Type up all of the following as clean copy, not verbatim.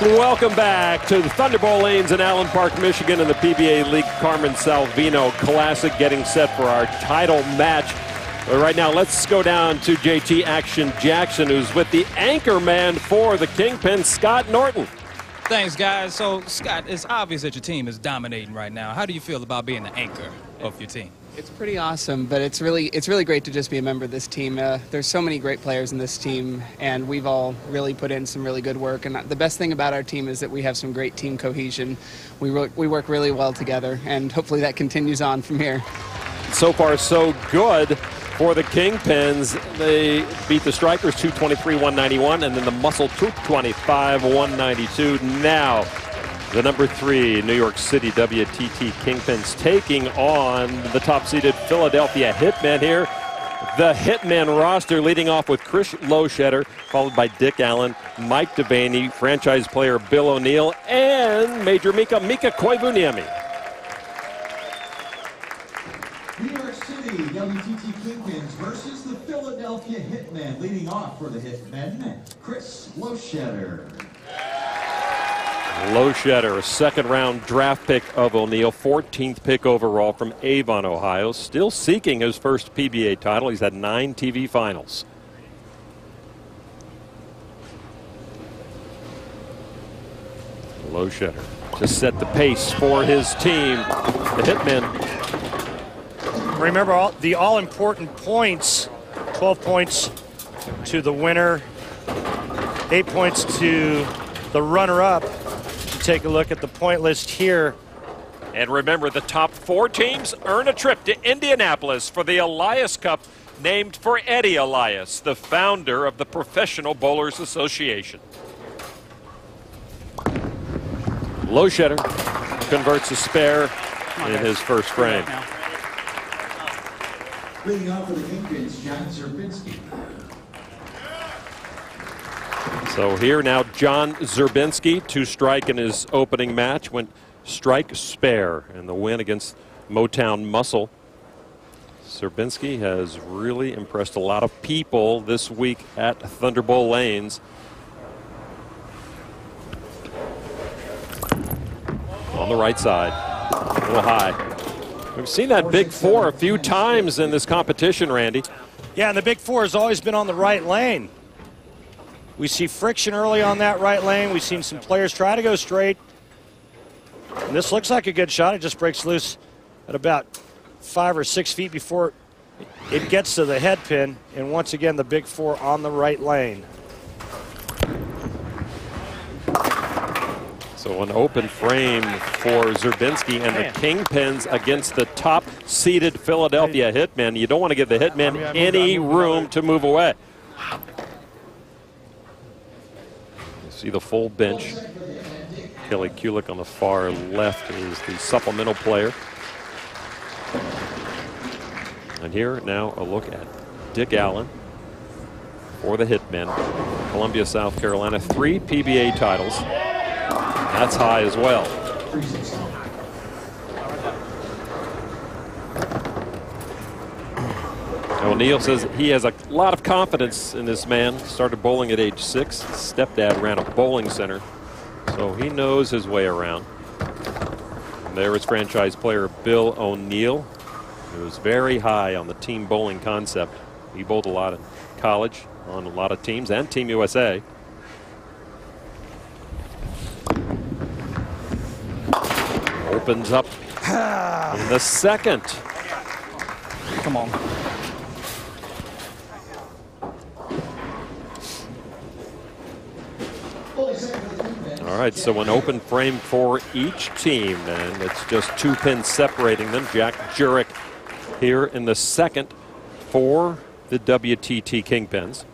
Welcome back to the Thunderbolt Lanes in Allen Park, Michigan, in the PBA League Carmen Salvino Classic, getting set for our title match. But right now, let's go down to JT Action Jackson, who's with the anchor man for the Kingpin, Scott Norton. Thanks, guys. So, Scott, it's obvious that your team is dominating right now. How do you feel about being the anchor of your team? It's pretty awesome, but it's really great to just be a member of this team. There's so many great players in this team, and we've all really put in some really good work. And the best thing about our team is that we have some great team cohesion. We work really well together, and hopefully that continues on from here. So far, so good for the Kingpins. They beat the Strikers 223-191, and then the Muscle 225-192. Now, the number 3 New York City WTT Kingpins taking on the top-seeded Philadelphia Hitmen here. The Hitmen roster leading off with Chris Loschetter, followed by Dick Allen, Mike Devaney, franchise player Bill O'Neill, and Major Mika Koivuniemi. New York City WTT Kingpins versus the Philadelphia Hitmen. Leading off for the Hitmen, Chris Loschetter. Loschetter, a second-round draft pick of O'Neill, 14th pick overall from Avon, Ohio. Still seeking his first PBA title. He's had 9 TV finals. Loschetter to set the pace for his team, the Hitmen. Remember the all-important points, 12 points to the winner, 8 points to the runner-up. Take a look at the point list here. And remember, the top 4 teams earn a trip to Indianapolis for the Elias Cup, named for Eddie Elias, the founder of the Professional Bowlers Association. Loschetter converts a spare in his first frame. Leading off for the Kingpins, John Zerbinski. So here now, John Zerbinski to strike in his opening match. Went strike spare in the win against Motown Muscle. Zerbinski has really impressed a lot of people this week at Thunderbolt Lanes. On the right side, a little high. We've seen that big 4 a few times in this competition, Randy. Yeah, and the big 4 has always been on the right lane. We see friction early on that right lane. We've seen some players try to go straight. And this looks like a good shot. It just breaks loose at about 5 or 6 feet before it gets to the head pin. And once again, the big 4 on the right lane. So an open frame for Zerbinski and the Kingpins against the top-seeded Philadelphia Hitmen. You don't want to give the Hitmen any room to move away. See the full bench. Kelly Kulik on the far left is the supplemental player. And here now a look at Dick Allen for the Hitmen. Columbia, South Carolina, 3 PBA titles. That's high as well. O'Neill says he has a lot of confidence in this man. Started bowling at age 6. His stepdad ran a bowling center, so he knows his way around. And there is franchise player Bill O'Neill, who was very high on the team bowling concept. He bowled a lot in college on a lot of teams and Team USA. Opens up in the second. Come on. All right, so an open frame for each team, and it's just 2 pins separating them. Jack Jurek here in the second for the WTT Kingpins.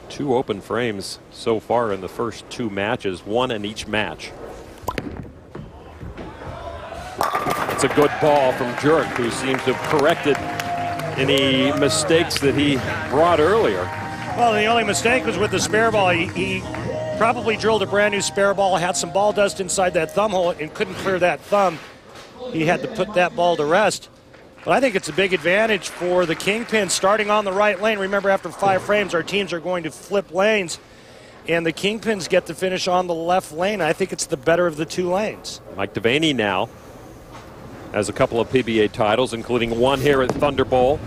2 open frames so far in the first 2 matches, 1 in each match. It's a good ball from Jurek, who seems to have corrected any mistakes that he brought earlier. Well, the only mistake was with the spare ball. He probably drilled a brand new spare ball, had some ball dust inside that thumb hole and couldn't clear that thumb. He had to put that ball to rest. But I think it's a big advantage for the Kingpins starting on the right lane. Remember, after 5 frames, our teams are going to flip lanes. and the Kingpins get to finish on the left lane. I think it's the better of the two lanes. Mike Devaney now has a couple of PBA titles, including one here at Thunder Bowl.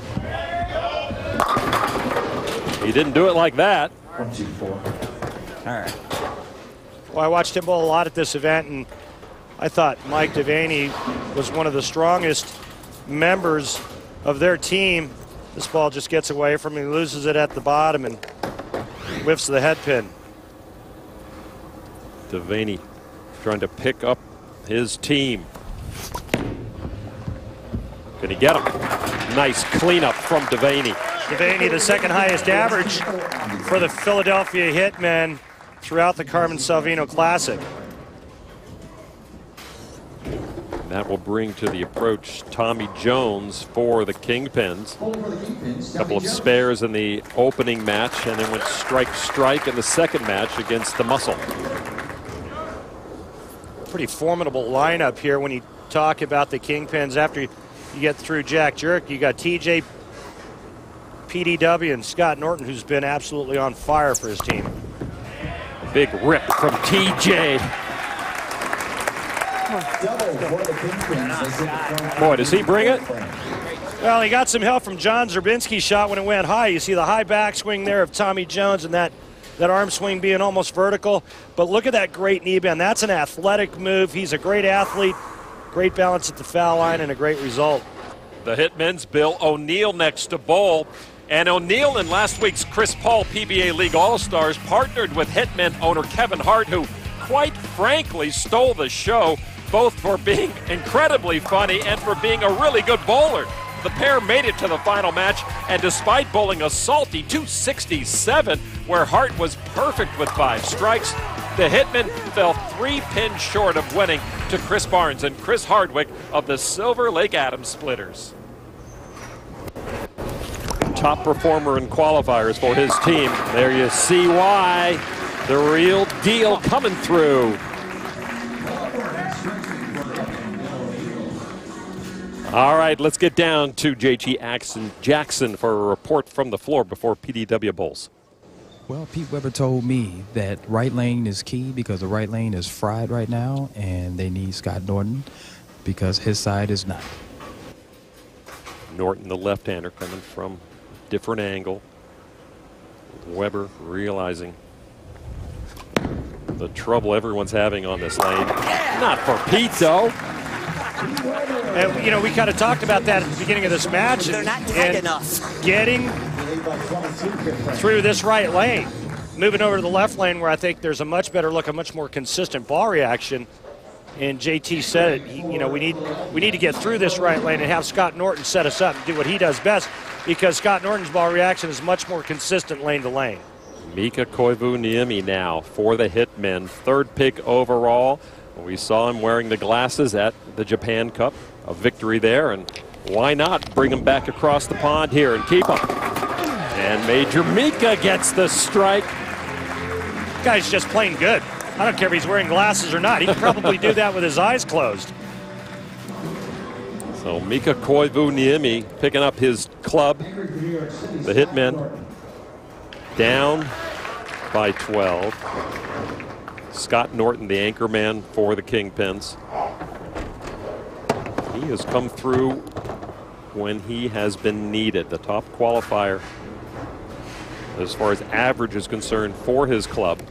He didn't do it like that. 1-2-4. All right. Well, I watched him bowl a lot at this event, and I thought Mike Devaney was one of the strongest members of their team. This ball just gets away from him, loses it at the bottom, and whiffs the head pin. Devaney trying to pick up his team. Can he get him? Nice cleanup from Devaney. Devaney, the second highest average for the Philadelphia Hitmen throughout the Carmen Salvino Classic. And that will bring to the approach Tommy Jones for the Kingpins. A couple of spares in the opening match, and then went strike in the second match against the Muscle. Pretty formidable lineup here when you talk about the Kingpins. After you get through Jack Jurek, you got TJ, PDW, and Scott Norton, who's been absolutely on fire for his team. Big rip from TJ. Boy, does he bring it? Well, he got some help from John Zerbinski's shot when it went high. You see the high backswing there of Tommy Jones, and that arm swing being almost vertical. But look at that great knee bend. That's an athletic move. He's a great athlete, great balance at the foul line, and a great result. The Hitmen's Bill O'Neill next to bowl. And O'Neill in last week's Chris Paul PBA League All-Stars partnered with Hitmen owner Kevin Hart, who quite frankly stole the show, both for being incredibly funny and for being a really good bowler. The pair made it to the final match, and despite bowling a salty 267, where Hart was perfect with 5 strikes, the Hitmen fell 3 pins short of winning to Chris Barnes and Chris Hardwick of the Silver Lake Adams Splitters. Top performer in qualifiers for his team. There you see why. The real deal coming through. All right, let's get down to J.G. Jackson for a report from the floor before PDW Bowls. Well, Pete Weber told me that right lane is key because the right lane is fried right now, and they need Scott Norton because his side is not. Norton, the left-hander, coming from a different angle. Weber realizing the trouble everyone's having on this lane. Not for Pete, though. And, you know, we kind of talked about that at the beginning of this match. They're not tight enough. Getting through this right lane, moving over to the left lane where I think there's a much better look, a much more consistent ball reaction. And JT said it, you know, we need to get through this right lane and have Scott Norton set us up and do what he does best, because Scott Norton's ball reaction is much more consistent lane to lane. Mika Koivu-Niemi now for the Hitmen, 3rd pick overall. We saw him wearing the glasses at the Japan Cup, a victory there, and why not bring him back across the pond here and keep him? And Major Mika gets the strike. Guy's just plain good. I don't care if he's wearing glasses or not. He could probably do that with his eyes closed. So Mika Koivu-Niemi picking up his club. The Hitmen down by 12. Scott Norton, the anchor man for the Kingpins. He has come through when he has been needed. The top qualifier as far as average is concerned for his club.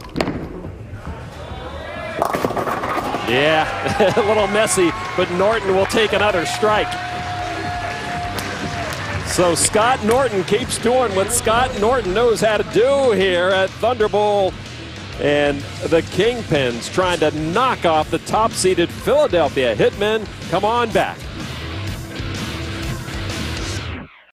Yeah, a little messy, but Norton will take another strike. So Scott Norton keeps doing what Scott Norton knows how to do here at Thunderbolt. And the Kingpins trying to knock off the top-seeded Philadelphia Hitmen. Come on back.